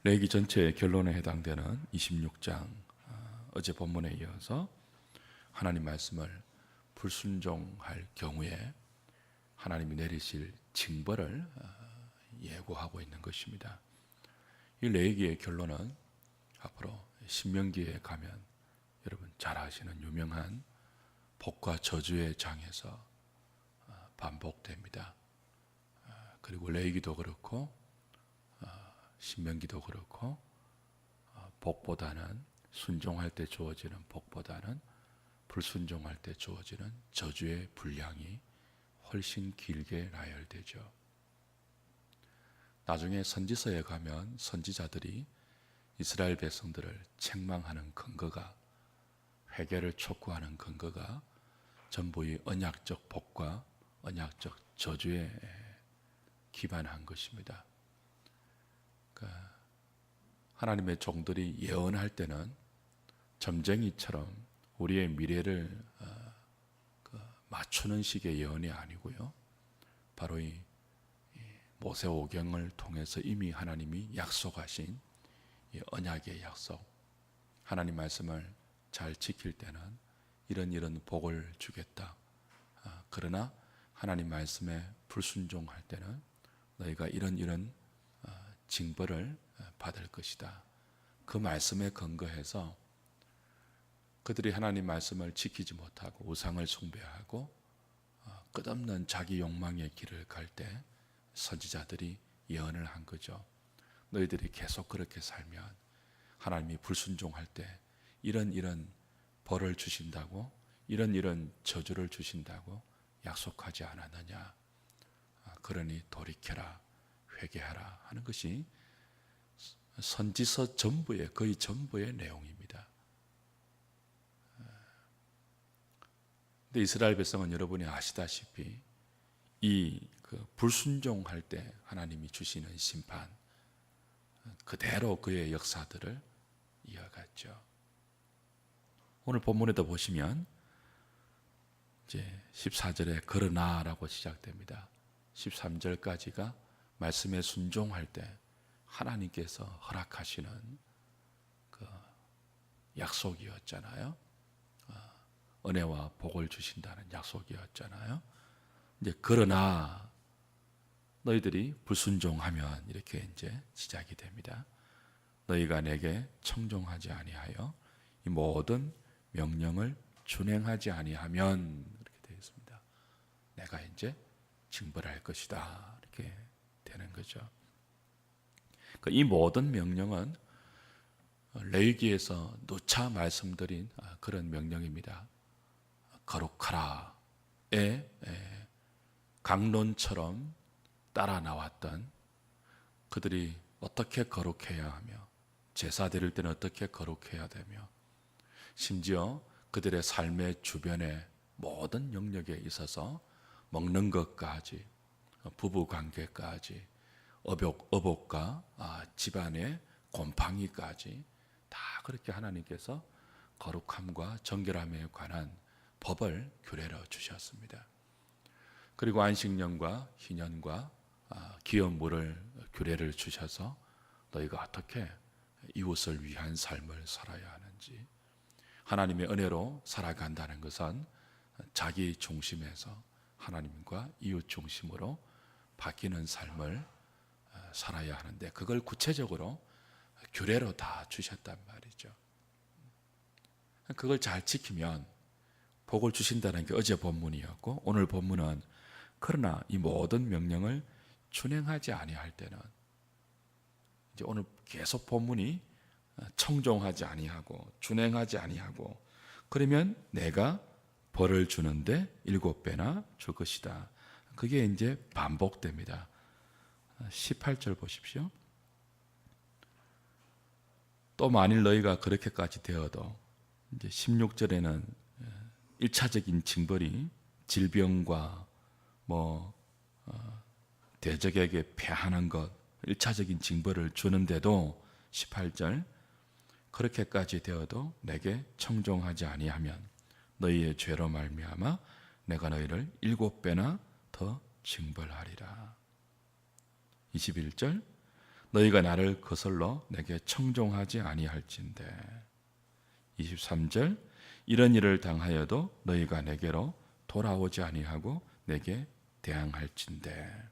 레위기 전체의 결론에 해당되는 26장, 어제 본문에 이어서 하나님 말씀을 불순종할 경우에 하나님이 내리실 징벌을 예고하고 있는 것입니다. 이 레위기의 결론은 앞으로 신명기에 가면 여러분 잘 아시는 유명한 복과 저주의 장에서 반복됩니다. 그리고 레위기도 그렇고 신명기도 그렇고 복보다는 순종할 때 주어지는 복보다는 불순종할 때 주어지는 저주의 분량이 훨씬 길게 나열되죠. 나중에 선지서에 가면 선지자들이 이스라엘 백성들을 책망하는 근거가, 회개를 촉구하는 근거가 전부 이 언약적 복과 언약적 저주에 기반한 것입니다. 그러니까 하나님의 종들이 예언할 때는 점쟁이처럼 우리의 미래를 맞추는 식의 예언이 아니고요. 바로 이 모세오경을 통해서 이미 하나님이 약속하신 이 언약의 약속, 하나님 말씀을 잘 지킬 때는 이런 복을 주겠다. 그러나 하나님 말씀에 불순종할 때는 너희가 이런 징벌을 받을 것이다. 그 말씀에 근거해서 그들이 하나님 말씀을 지키지 못하고 우상을 숭배하고 끝없는 자기 욕망의 길을 갈 때 선지자들이 예언을 한 거죠. 너희들이 계속 그렇게 살면 하나님이 불순종할 때 이런 벌을 주신다고, 이런 저주를 주신다고 약속하지 않았느냐. 그러니 돌이켜라, 회개하라 하는 것이 선지서 전부의, 거의 전부의 내용입니다. 근데 이스라엘 백성은 여러분이 아시다시피 이 불순종할 때 하나님이 주시는 심판, 그대로 그의 역사들을 이어갔죠. 오늘 본문에도 보시면 이제 14절에 그러나라고 시작됩니다. 13절까지가 말씀에 순종할 때 하나님께서 허락하시는 그 약속이었잖아요. 은혜와 복을 주신다는 약속이었잖아요. 이제 그러나 너희들이 불순종하면 이렇게 이제 시작이 됩니다. 너희가 내게 청종하지 아니하여 이 모든 명령을 준행하지 아니하면 이렇게 되어 있습니다. 내가 이제 징벌할 것이다. 이렇게 되는 거죠. 이 모든 명령은 레위기에서 누차 말씀드린 그런 명령입니다. 거룩하라의 강론처럼 따라 나왔던, 그들이 어떻게 거룩해야 하며 제사 드릴 때는 어떻게 거룩해야 되며 심지어 그들의 삶의 주변의 모든 영역에 있어서 먹는 것까지, 부부관계까지, 어복과 집안의 곰팡이까지 다 그렇게 하나님께서 거룩함과 정결함에 관한 법을 규례로 주셨습니다. 그리고 안식년과 희년과 기업물을 규례를 주셔서 너희가 어떻게 이웃을 위한 삶을 살아야 하는지, 하나님의 은혜로 살아간다는 것은 자기 중심에서 하나님과 이웃 중심으로 바뀌는 삶을 살아야 하는데 그걸 구체적으로 규례로 다 주셨단 말이죠. 그걸 잘 지키면 복을 주신다는 게 어제 본문이었고, 오늘 본문은 그러나 이 모든 명령을 준행하지 아니할 때는, 이제 오늘 계속 본문이 청종하지 아니하고 준행하지 아니하고 그러면 내가 벌을 주는데 7배나 줄 것이다. 그게 이제 반복됩니다. 18절 보십시오. 또 만일 너희가 그렇게까지 되어도, 이제 16절에는 1차적인 징벌이 질병과 대적에게 패하는 것, 1차적인 징벌을 주는데도 18절 그렇게까지 되어도 내게 청종하지 아니하면 너희의 죄로 말미암아 내가 너희를 7배나 더 징벌하리라. 21절 너희가 나를 거슬러 내게 청종하지 아니할진대. 23절 이런 일을 당하여도 너희가 내게로 돌아오지 아니하고 내게 대항할진대.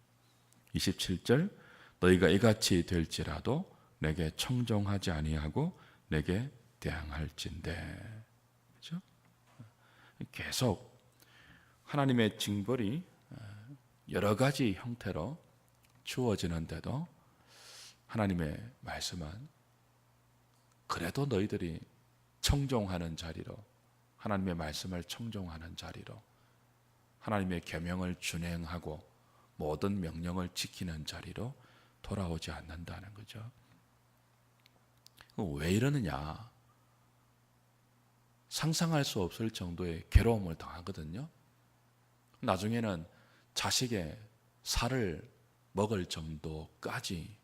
27절 너희가 이같이 될지라도 내게 청종하지 아니하고 내게 대항할진대. 그렇죠? 계속 하나님의 징벌이 여러 가지 형태로 주어지는데도 하나님의 말씀은 그래도 너희들이 청종하는 자리로, 하나님의 말씀을 청종하는 자리로, 하나님의 계명을 준행하고 모든 명령을 지키는 자리로 돌아오지 않는다는 거죠. 왜 이러느냐? 상상할 수 없을 정도의 괴로움을 당하거든요. 나중에는 자식의 살을 먹을 정도까지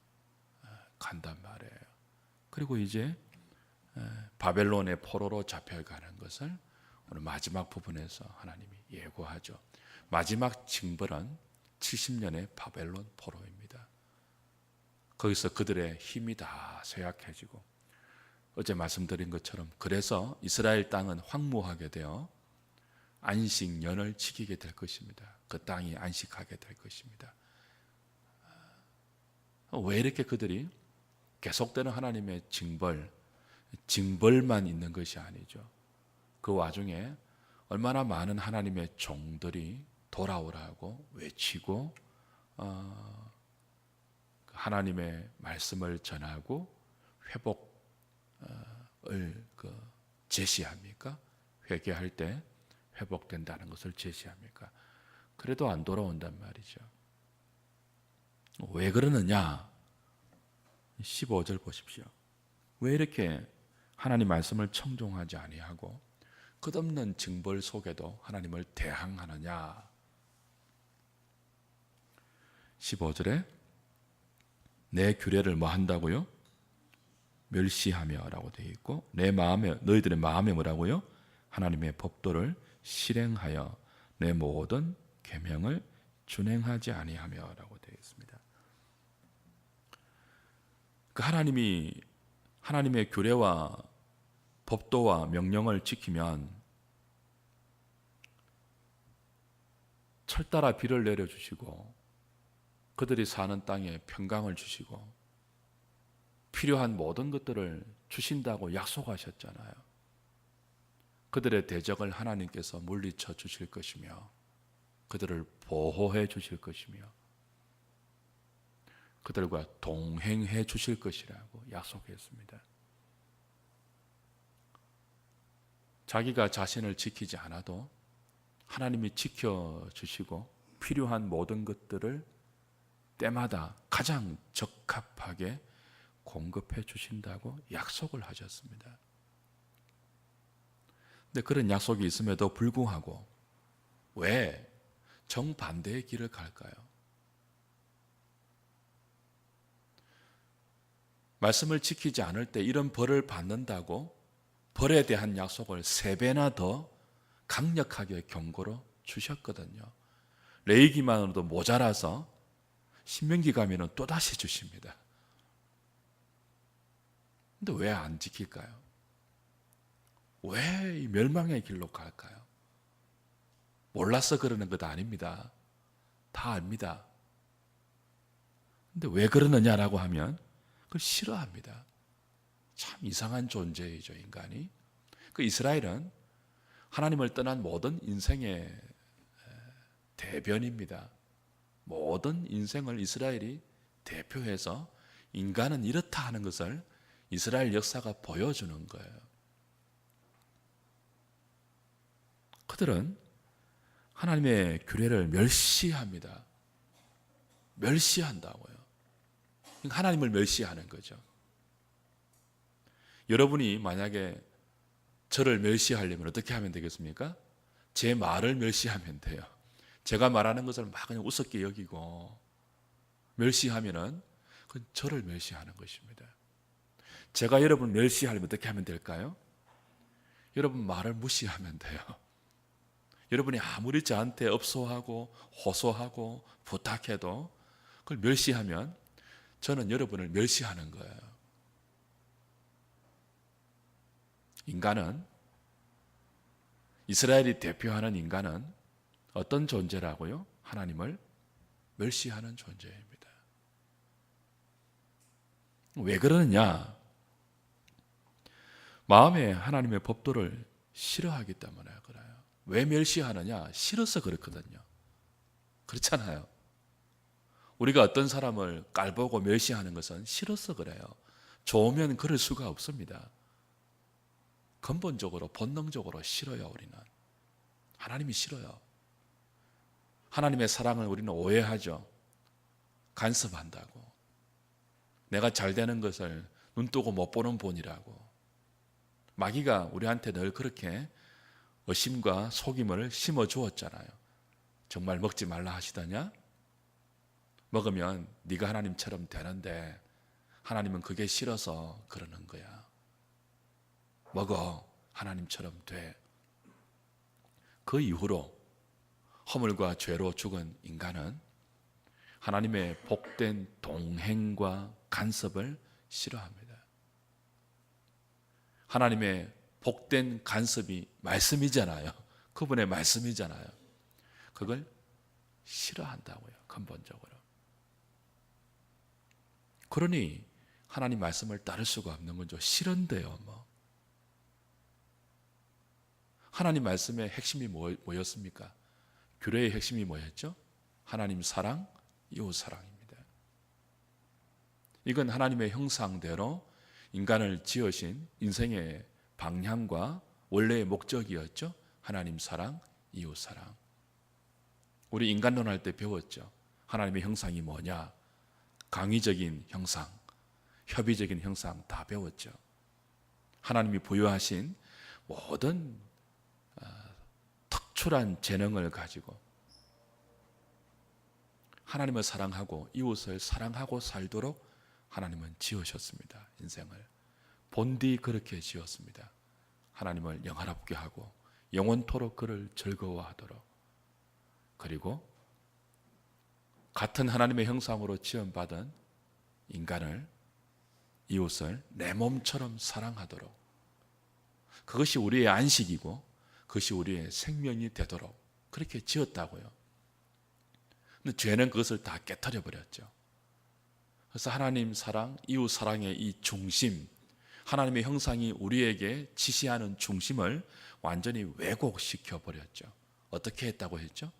간단 말이에요. 그리고 이제 바벨론의 포로로 잡혀가는 것을 오늘 마지막 부분에서 하나님이 예고하죠. 마지막 징벌은 70년의 바벨론 포로입니다. 거기서 그들의 힘이 다 쇠약해지고, 어제 말씀드린 것처럼 그래서 이스라엘 땅은 황무하게 되어 안식년을 지키게 될 것입니다. 그 땅이 안식하게 될 것입니다. 왜 이렇게 그들이 계속되는 하나님의 징벌만 있는 것이 아니죠. 그 와중에 얼마나 많은 하나님의 종들이 돌아오라고 외치고 하나님의 말씀을 전하고 회복을 제시합니까? 회개할 때 회복된다는 것을 제시합니까? 그래도 안 돌아온단 말이죠. 왜 그러느냐? 15절 보십시오. 왜 이렇게 하나님 말씀을 청종하지 아니하고 끝없는 징벌 속에도 하나님을 대항하느냐? 15절에 내 규례를 뭐 한다고요? 멸시하며 라고 되어 있고, 내 마음에, 너희들의 마음에 뭐라고요? 하나님의 법도를 실행하여 내 모든 계명을 준행하지 아니하며 라고 되어 있습니다. 그 하나님의 규례와 법도와 명령을 지키면 철따라 비를 내려주시고 그들이 사는 땅에 평강을 주시고 필요한 모든 것들을 주신다고 약속하셨잖아요. 그들의 대적을 하나님께서 물리쳐 주실 것이며 그들을 보호해 주실 것이며 그들과 동행해 주실 것이라고 약속했습니다. 자기가 자신을 지키지 않아도 하나님이 지켜주시고 필요한 모든 것들을 때마다 가장 적합하게 공급해 주신다고 약속을 하셨습니다. 근데 그런 약속이 있음에도 불구하고 왜 정반대의 길을 갈까요? 말씀을 지키지 않을 때 이런 벌을 받는다고 벌에 대한 약속을 3배나 더 강력하게 경고로 주셨거든요. 레위기만으로도 모자라서 신명기 가면은 또다시 주십니다. 근데 왜 안 지킬까요? 왜 이 멸망의 길로 갈까요? 몰라서 그러는 것 아닙니다. 다 압니다. 근데 왜 그러느냐라고 하면 그걸 싫어합니다. 참 이상한 존재이죠, 인간이. 그 이스라엘은 하나님을 떠난 모든 인생의 대변입니다. 모든 인생을 이스라엘이 대표해서 인간은 이렇다 하는 것을 이스라엘 역사가 보여주는 거예요. 그들은 하나님의 규례를 멸시합니다. 멸시한다고요. 하나님을 멸시하는 거죠. 여러분이 만약에 저를 멸시하려면 어떻게 하면 되겠습니까? 제 말을 멸시하면 돼요. 제가 말하는 것을 막 그냥 우습게 여기고 멸시하면은 그건 저를 멸시하는 것입니다. 제가 여러분 멸시하려면 어떻게 하면 될까요? 여러분 말을 무시하면 돼요. 여러분이 아무리 저한테 업소하고 호소하고 부탁해도 그걸 멸시하면 저는 여러분을 멸시하는 거예요. 인간은, 이스라엘이 대표하는 인간은 어떤 존재라고요? 하나님을 멸시하는 존재입니다. 왜 그러느냐? 마음에 하나님의 법도를 싫어하기 때문에 그래요. 왜 멸시하느냐? 싫어서 그렇거든요. 그렇잖아요. 우리가 어떤 사람을 깔보고 멸시하는 것은 싫어서 그래요. 좋으면 그럴 수가 없습니다. 근본적으로 본능적으로 싫어요. 우리는 하나님이 싫어요. 하나님의 사랑을 우리는 오해하죠. 간섭한다고. 내가 잘 되는 것을 눈뜨고 못 보는 본이라고. 마귀가 우리한테 늘 그렇게 의심과 속임을 심어 주었잖아요. 정말 먹지 말라 하시더냐? 먹으면 네가 하나님처럼 되는데 하나님은 그게 싫어서 그러는 거야. 먹어. 하나님처럼 돼. 그 이후로 허물과 죄로 죽은 인간은 하나님의 복된 동행과 간섭을 싫어합니다. 하나님의 복된 간섭이 말씀이잖아요. 그분의 말씀이잖아요. 그걸 싫어한다고요. 근본적으로. 그러니 하나님 말씀을 따를 수가 없는 거죠. 싫은데요. 하나님 말씀의 핵심이 뭐였습니까? 규례의 핵심이 뭐였죠? 하나님 사랑, 이웃 사랑입니다. 이건 하나님의 형상대로 인간을 지으신 인생의 방향과 원래의 목적이었죠. 하나님 사랑, 이웃 사랑. 우리 인간론 할 때 배웠죠. 하나님의 형상이 뭐냐? 강의적인 형상, 협의적인 형상 다 배웠죠. 하나님이 부여하신 모든 특출한 재능을 가지고 하나님을 사랑하고 이웃을 사랑하고 살도록 하나님은 지으셨습니다. 인생을 본디 그렇게 지었습니다. 하나님을 영화롭게 하고 영원토록 그를 즐거워하도록. 그리고 같은 하나님의 형상으로 지음받은 인간을, 이웃을 내 몸처럼 사랑하도록. 그것이 우리의 안식이고 그것이 우리의 생명이 되도록 그렇게 지었다고요. 근데 죄는 그것을 다 깨트려 버렸죠. 그래서 하나님 사랑, 이웃 사랑의 이 중심, 하나님의 형상이 우리에게 지시하는 중심을 완전히 왜곡시켜 버렸죠. 어떻게 했다고 했죠?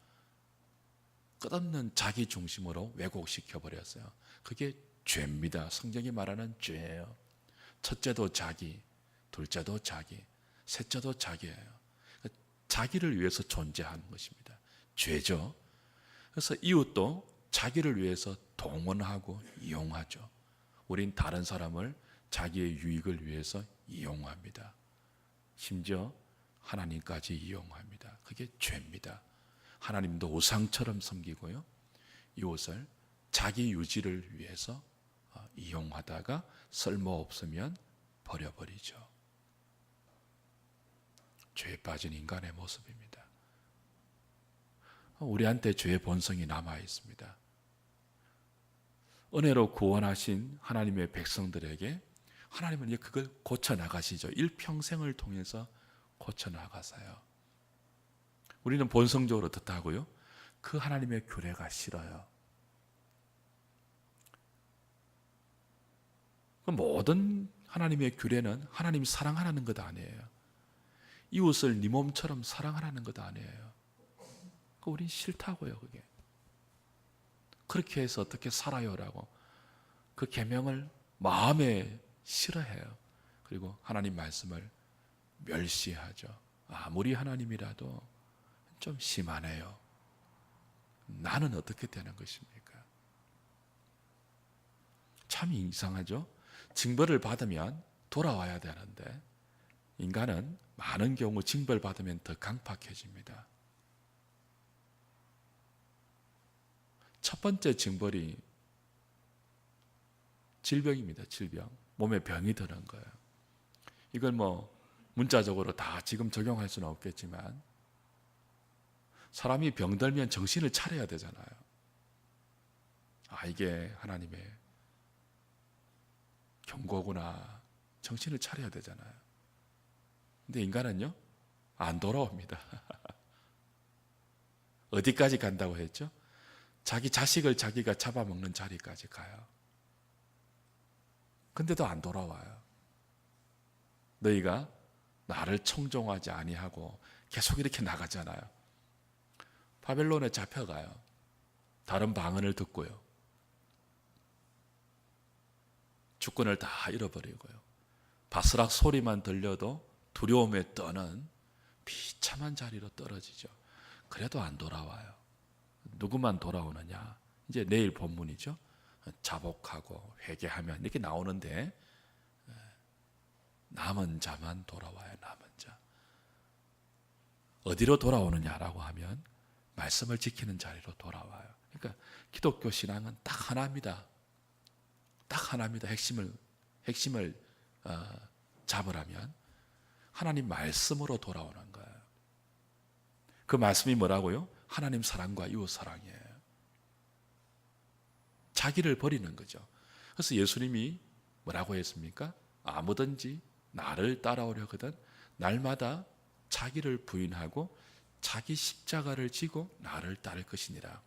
끝없는 자기 중심으로 왜곡시켜 버렸어요. 그게 죄입니다. 성경이 말하는 죄예요. 첫째도 자기, 둘째도 자기, 셋째도 자기예요. 자기를 위해서 존재하는 것입니다. 죄죠. 그래서 이웃도 자기를 위해서 동원하고 이용하죠. 우린 다른 사람을 자기의 유익을 위해서 이용합니다. 심지어 하나님까지 이용합니다. 그게 죄입니다. 하나님도 우상처럼 섬기고요. 이웃을 자기 유지를 위해서 이용하다가 쓸모없으면 버려버리죠. 죄에 빠진 인간의 모습입니다. 우리한테 죄의 본성이 남아 있습니다. 은혜로 구원하신 하나님의 백성들에게 하나님은 이제 그걸 고쳐나가시죠. 일평생을 통해서 고쳐나가세요. 우리는 본성적으로 어떻다고요? 그 하나님의 규례가 싫어요. 모든 하나님의 규례는 하나님 사랑하라는 것 아니에요. 이웃을 네 몸처럼 사랑하라는 것 아니에요. 우린 싫다고요. 그게. 그렇게 해서 어떻게 살아요라고 그 계명을 마음에 싫어해요. 그리고 하나님 말씀을 멸시하죠. 아무리 하나님이라도 좀 심하네요. 나는 어떻게 되는 것입니까? 참 이상하죠. 징벌을 받으면 돌아와야 되는데 인간은 많은 경우 징벌 받으면 더 강팍해집니다. 첫 번째 징벌이 질병입니다. 질병. 몸에 병이 드는 거예요. 이걸 문자적으로 다 지금 적용할 수는 없겠지만 사람이 병들면 정신을 차려야 되잖아요. 이게 하나님의 경고구나. 정신을 차려야 되잖아요. 근데 인간은요, 안 돌아옵니다. 어디까지 간다고 했죠? 자기 자식을 자기가 잡아먹는 자리까지 가요. 근데도 안 돌아와요. 너희가 나를 청종하지 아니하고 계속 이렇게 나가잖아요. 바벨론에 잡혀가요. 다른 방언을 듣고요. 주권을 다 잃어버리고요. 바스락 소리만 들려도 두려움에 떠는 비참한 자리로 떨어지죠. 그래도 안 돌아와요. 누구만 돌아오느냐? 이제 내일 본문이죠. 자복하고 회개하면 이렇게 나오는데 남은 자만 돌아와요. 남은 자. 어디로 돌아오느냐라고 하면 말씀을 지키는 자리로 돌아와요. 그러니까 기독교 신앙은 딱 하나입니다. 딱 하나입니다. 핵심을 잡으라면 하나님 말씀으로 돌아오는 거예요. 그 말씀이 뭐라고요? 하나님 사랑과 이웃 사랑이에요. 자기를 버리는 거죠. 그래서 예수님이 뭐라고 했습니까? 아무든지 나를 따라오려거든 날마다 자기를 부인하고 자기 십자가를 지고 나를 따를 것이니라.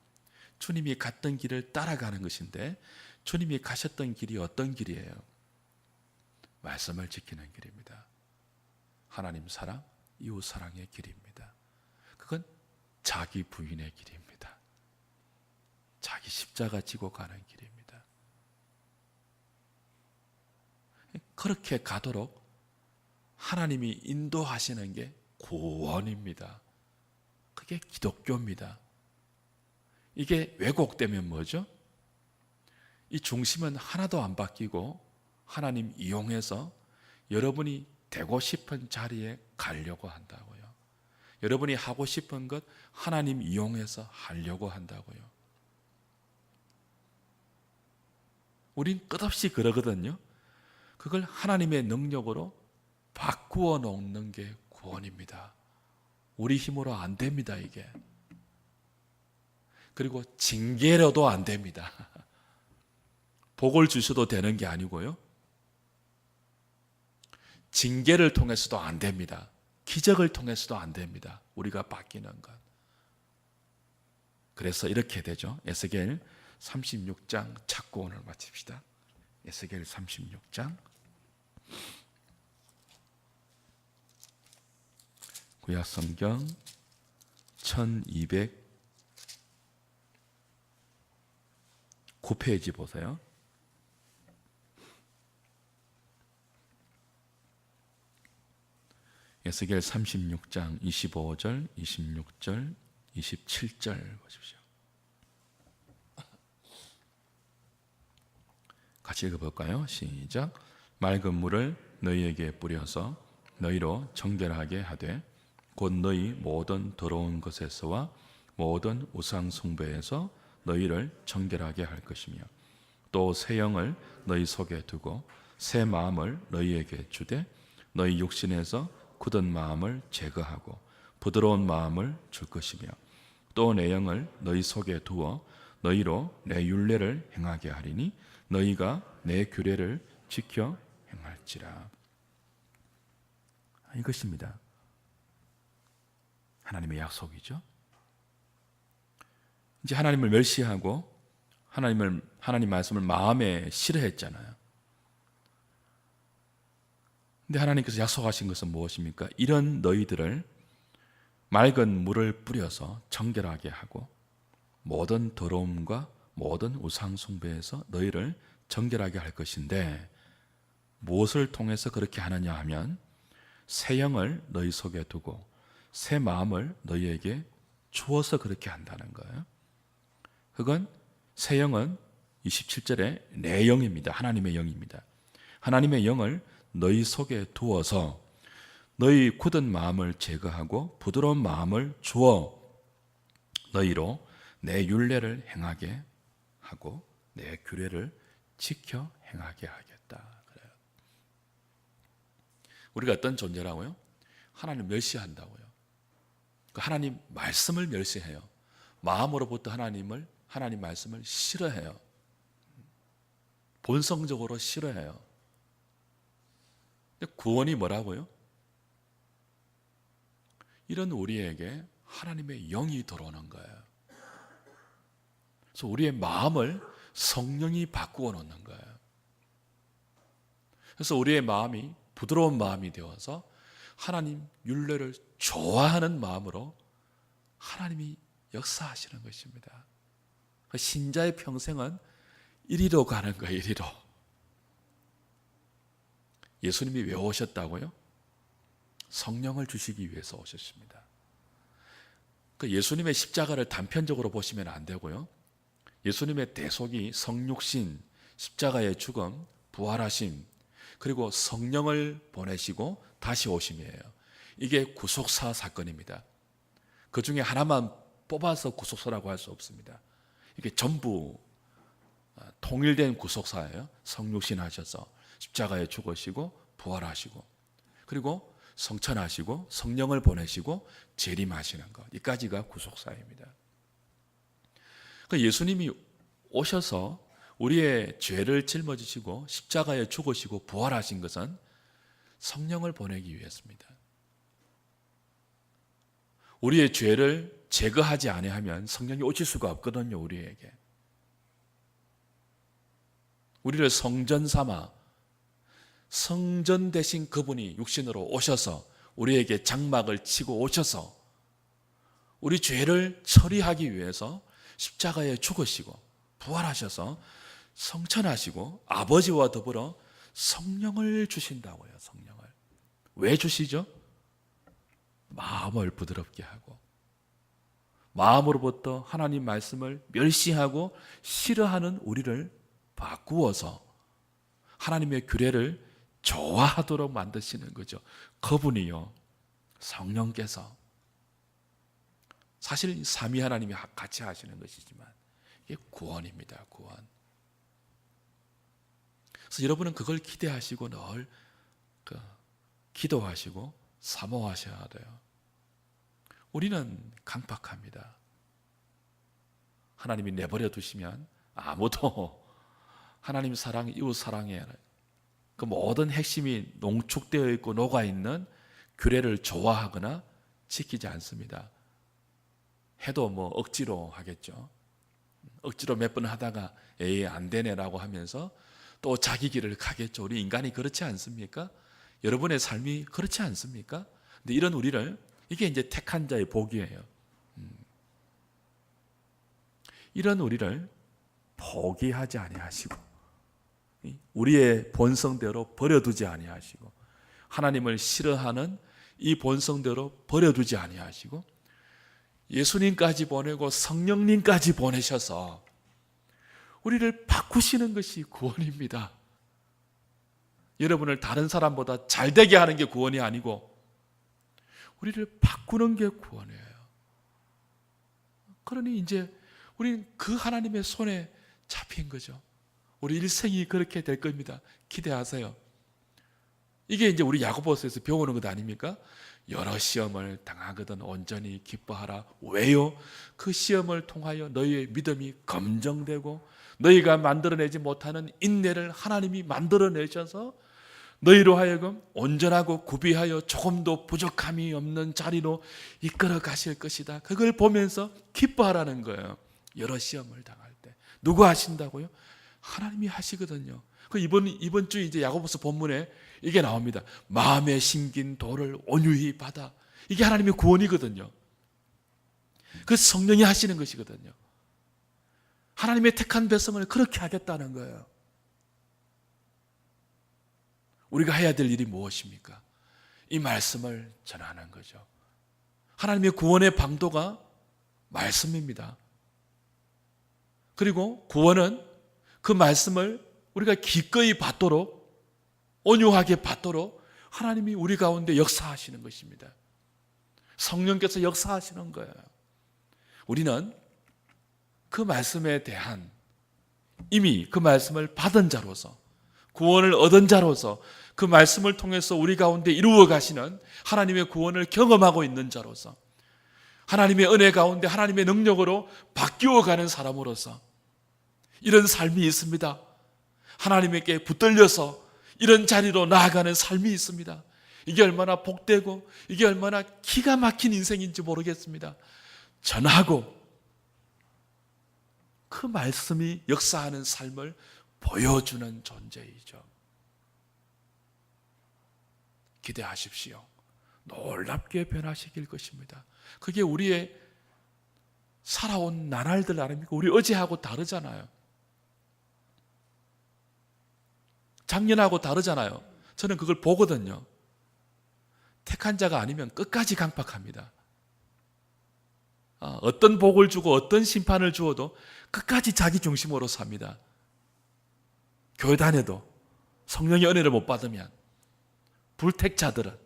주님이 갔던 길을 따라가는 것인데 주님이 가셨던 길이 어떤 길이에요? 말씀을 지키는 길입니다. 하나님 사랑, 이웃 사랑의 길입니다. 그건 자기 부인의 길입니다. 자기 십자가 지고 가는 길입니다. 그렇게 가도록 하나님이 인도하시는 게 구원입니다. 그게 기독교입니다. 이게 왜곡되면 뭐죠? 이 중심은 하나도 안 바뀌고 하나님 이용해서 여러분이 되고 싶은 자리에 가려고 한다고요. 여러분이 하고 싶은 것 하나님 이용해서 하려고 한다고요. 우린 끝없이 그러거든요. 그걸 하나님의 능력으로 바꾸어 놓는 게 구원입니다. 우리 힘으로 안 됩니다, 이게. 그리고 징계로도 안 됩니다. 복을 주셔도 되는 게 아니고요. 징계를 통해서도 안 됩니다. 기적을 통해서도 안 됩니다. 우리가 바뀌는 것. 그래서 이렇게 되죠. 에스겔 36장 찾고 오늘 마칩시다. 에스겔 36장. 구약 성경 1209페이지 보세요. 에스겔 36장 25절, 26절, 27절 보십시오. 같이 읽어볼까요? 시작. 맑은 물을 너희에게 뿌려서 너희로 정결하게 하되 곧 너희 모든 더러운 것에서와 모든 우상 숭배에서 너희를 정결하게 할 것이며 또 새 영을 너희 속에 두고 새 마음을 너희에게 주되 너희 육신에서 굳은 마음을 제거하고 부드러운 마음을 줄 것이며 또 내 영을 너희 속에 두어 너희로 내 율례를 행하게 하리니 너희가 내 규례를 지켜 행할지라. 이것입니다. 하나님의 약속이죠. 이제 하나님을 멸시하고 하나님 말씀을 마음에 싫어했잖아요. 근데 하나님께서 약속하신 것은 무엇입니까? 이런 너희들을 맑은 물을 뿌려서 정결하게 하고 모든 더러움과 모든 우상 숭배에서 너희를 정결하게 할 것인데 무엇을 통해서 그렇게 하느냐 하면 새 영을 너희 속에 두고 새 마음을 너희에게 주어서 그렇게 한다는 거예요. 그건 새 영은 27절에 내 영입니다. 하나님의 영입니다. 하나님의 영을 너희 속에 두어서 너희 굳은 마음을 제거하고 부드러운 마음을 주어 너희로 내 율례를 행하게 하고 내 규례를 지켜 행하게 하겠다. 그래요. 우리가 어떤 존재라고요? 하나님 멸시한다고요. 하나님 말씀을 멸시해요. 마음으로부터 하나님 말씀을 싫어해요. 본성적으로 싫어해요. 근데 구원이 뭐라고요? 이런 우리에게 하나님의 영이 들어오는 거예요. 그래서 우리의 마음을 성령이 바꾸어 놓는 거예요. 그래서 우리의 마음이 부드러운 마음이 되어서 하나님 율례를 좋아하는 마음으로 하나님이 역사하시는 것입니다. 신자의 평생은 이리로 가는 거예요. 이리로. 예수님이 왜 오셨다고요? 성령을 주시기 위해서 오셨습니다. 예수님의 십자가를 단편적으로 보시면 안 되고요. 예수님의 대속이 성육신, 십자가의 죽음, 부활하심, 그리고 성령을 보내시고 다시 오심이에요. 이게 구속사 사건입니다. 그 중에 하나만 뽑아서 구속사라고 할 수 없습니다. 이게 전부 통일된 구속사예요. 성육신 하셔서 십자가에 죽으시고 부활하시고 그리고 성천하시고 성령을 보내시고 재림하시는 것, 이까지가 구속사입니다. 예수님이 오셔서 우리의 죄를 짊어지시고 십자가에 죽으시고 부활하신 것은 성령을 보내기 위해서입니다. 우리의 죄를 제거하지 아니하면 성령이 오실 수가 없거든요. 우리에게 우리를 성전 삼아 성전 대신 그분이 육신으로 오셔서 우리에게 장막을 치고 오셔서 우리 죄를 처리하기 위해서 십자가에 죽으시고 부활하셔서 성천하시고 아버지와 더불어 성령을 주신다고요. 성령을. 왜 주시죠? 마음을 부드럽게 하고 마음으로부터 하나님 말씀을 멸시하고 싫어하는 우리를 바꾸어서 하나님의 규례를 좋아하도록 만드시는 거죠. 그분이요, 성령께서. 사실 삼위 하나님이 같이 하시는 것이지만 이게 구원입니다. 구원. 그래서 여러분은 그걸 기대하시고 늘 기도하시고 사모하셔야 돼요. 우리는 강박합니다. 하나님이 내버려 두시면 아무도 하나님 사랑, 이웃 사랑에 그 모든 핵심이 농축되어 있고 녹아있는 규례를 좋아하거나 지키지 않습니다. 해도 억지로 하겠죠. 억지로 몇 번 하다가 에이 안 되네라고 하면서 또 자기 길을 가겠죠. 우리 인간이 그렇지 않습니까? 여러분의 삶이 그렇지 않습니까? 근데 이런 우리를, 이게 이제 택한 자의 복이에요. 이런 우리를 포기하지 아니하시고 우리의 본성대로 버려두지 아니하시고 하나님을 싫어하는 이 본성대로 버려두지 아니하시고 예수님까지 보내고 성령님까지 보내셔서 우리를 바꾸시는 것이 구원입니다. 여러분을 다른 사람보다 잘되게 하는 게 구원이 아니고 우리를 바꾸는 게 구원이에요. 그러니 이제 우리는 그 하나님의 손에 잡힌 거죠. 우리 일생이 그렇게 될 겁니다. 기대하세요. 이게 이제 우리 야고보서에서 배우는 것 아닙니까? 여러 시험을 당하거든 온전히 기뻐하라. 왜요? 그 시험을 통하여 너희의 믿음이 검증되고 너희가 만들어내지 못하는 인내를 하나님이 만들어내셔서 너희로 하여금 온전하고 구비하여 조금도 부족함이 없는 자리로 이끌어 가실 것이다. 그걸 보면서 기뻐하라는 거예요. 여러 시험을 당할 때. 누가 하신다고요? 하나님이 하시거든요. 그 이번 주 이제 야고보서 본문에 이게 나옵니다. 마음에 심긴 돌을 온유히 받아. 이게 하나님의 구원이거든요. 그 성령이 하시는 것이거든요. 하나님의 택한 백성을 그렇게 하겠다는 거예요. 우리가 해야 될 일이 무엇입니까? 이 말씀을 전하는 거죠. 하나님의 구원의 방도가 말씀입니다. 그리고 구원은 그 말씀을 우리가 기꺼이 받도록, 온유하게 받도록 하나님이 우리 가운데 역사하시는 것입니다. 성령께서 역사하시는 거예요. 우리는 그 말씀에 대한, 이미 그 말씀을 받은 자로서, 구원을 얻은 자로서, 그 말씀을 통해서 우리 가운데 이루어 가시는 하나님의 구원을 경험하고 있는 자로서, 하나님의 은혜 가운데 하나님의 능력으로 바뀌어 가는 사람으로서 이런 삶이 있습니다. 하나님께 붙들려서 이런 자리로 나아가는 삶이 있습니다. 이게 얼마나 복되고 이게 얼마나 기가 막힌 인생인지 모르겠습니다. 전하고 그 말씀이 역사하는 삶을 보여주는 존재이죠. 기대하십시오. 놀랍게 변화시킬 것입니다. 그게 우리의 살아온 나날들 아닙니까? 우리 어제하고 다르잖아요. 작년하고 다르잖아요. 저는 그걸 보거든요. 택한 자가 아니면 끝까지 강팍합니다. 어떤 복을 주고 어떤 심판을 주어도 끝까지 자기 중심으로 삽니다. 교회 다녀도 성령의 은혜를 못 받으면 불택자들은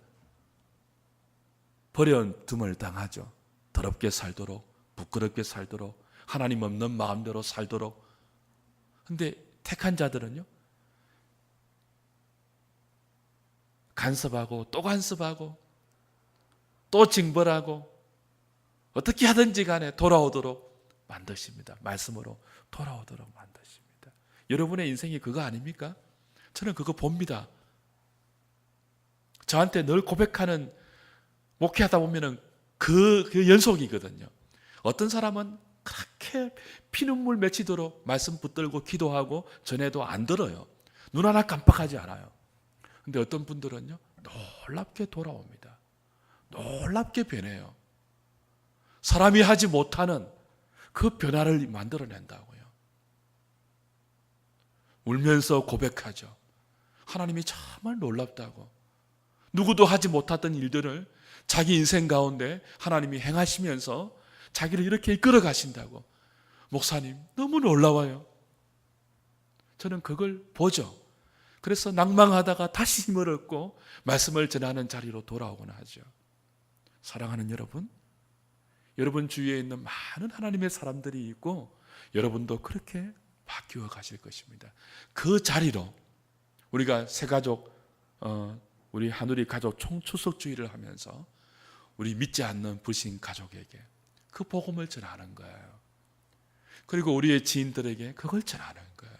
버려둠을 당하죠. 더럽게 살도록, 부끄럽게 살도록, 하나님 없는 마음대로 살도록. 근데 택한 자들은요, 간섭하고 또 간섭하고 또 징벌하고 어떻게 하든지 간에 돌아오도록 만드십니다. 말씀으로 돌아오도록 만드십니다. 여러분의 인생이 그거 아닙니까? 저는 그거 봅니다. 저한테 늘 고백하는 목회하다 보면은 그 연속이거든요. 어떤 사람은 그렇게 피눈물 맺히도록 말씀 붙들고 기도하고 전해도 안 들어요. 눈 하나 깜빡하지 않아요. 근데 어떤 분들은요, 놀랍게 돌아옵니다. 놀랍게 변해요. 사람이 하지 못하는 그 변화를 만들어낸다고요. 울면서 고백하죠. 하나님이 정말 놀랍다고. 누구도 하지 못했던 일들을 자기 인생 가운데 하나님이 행하시면서 자기를 이렇게 이끌어 가신다고. 목사님, 너무 놀라워요. 저는 그걸 보죠. 그래서 낭망하다가 다시 힘을 얻고 말씀을 전하는 자리로 돌아오곤 하죠. 사랑하는 여러분, 여러분 주위에 있는 많은 하나님의 사람들이 있고 여러분도 그렇게 바뀌어 가실 것입니다. 그 자리로 우리가 새가족, 우리 하누리 가족 총추석주의를 하면서 우리 믿지 않는 불신 가족에게 그 복음을 전하는 거예요. 그리고 우리의 지인들에게 그걸 전하는 거예요.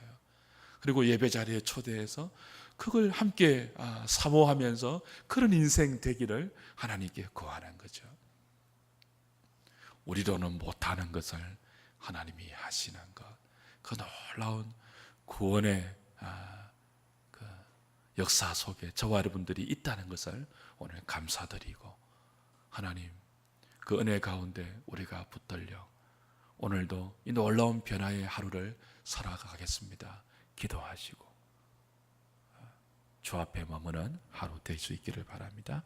그리고 예배 자리에 초대해서 그걸 함께 사모하면서 그런 인생 되기를 하나님께 구하는 거죠. 우리로는 못하는 것을 하나님이 하시는 것, 그 놀라운 구원의 그 역사 속에 저와 여러분들이 있다는 것을 오늘 감사드리고, 하나님 그 은혜 가운데 우리가 붙들려 오늘도 이 놀라운 변화의 하루를 살아가겠습니다. 기도하시고 주 앞에 머무는 하루 될 수 있기를 바랍니다.